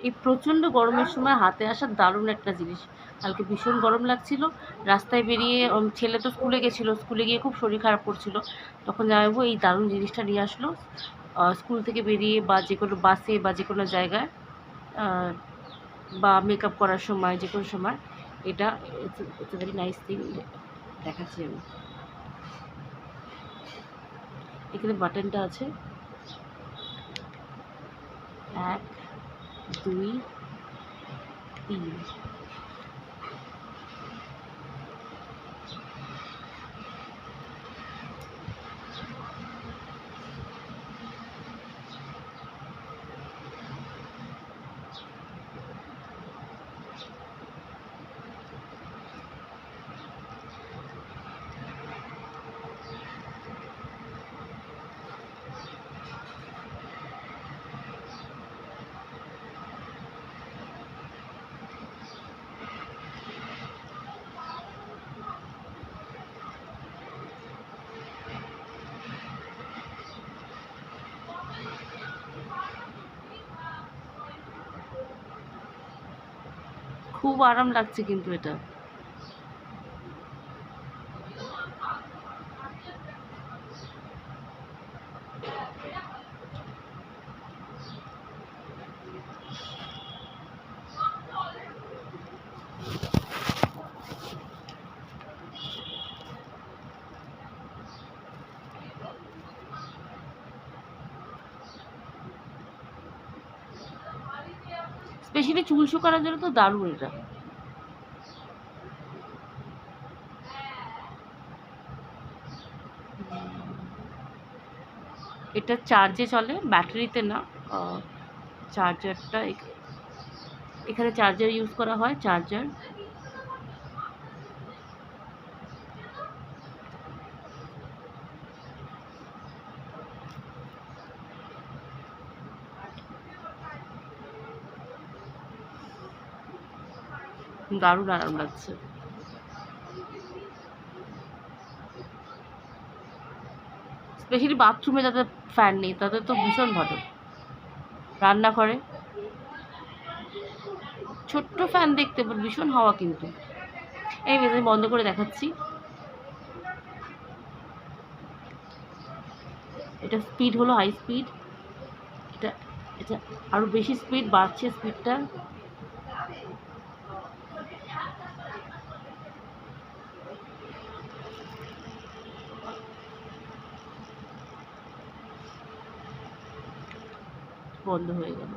এই প্রচণ্ড গরমের সময় হাতে আসা দারুণ একটা জিনিস। কালকে ভীষণ গরম লাগছিল, রাস্তায় বেরিয়ে ছেলে তো স্কুলে গেছিলো, স্কুলে গিয়ে খুব শরীর খারাপ করছিল, তখন জামাইবাবু এই দারুণ জিনিসটা নিয়ে আসলো। স্কুল থেকে বেরিয়ে বা যে কোনো বাসে বা যে কোনো জায়গায় বা মেকআপ করার সময়, যে কোনো সময় এটা ইটস ভেরি নাইস থিং। দেখাচ্ছি আমি, এখানে বাটনটা আছে, 1 2 3। খুব আরাম লাগছে কিন্তু এটা। স্পেশালি চুল শুকানোর জন্য তো দারুণ এটা। এটা চার্জে চলে, ব্যাটারিতে না। চার্জারটা এখানে চার্জার ইউজ করা হয়, চার্জার। দারুণ আরাম লাগছে। স্পেশালি বাথরুমে যাদের ফ্যান নেই তাদের তো ভীষণ ভালো। রান্নাঘরে ছোট্ট ফ্যান দেখতে ভীষণ হাওয়া কিন্তু। এই আমি বন্ধ করে দেখাচ্ছি। এটা স্পিড হলো হাই স্পিড। এটা এটা আরও বেশি স্পিড বাড়ছে, স্পিডটা। বন্ধ হয়ে গেল।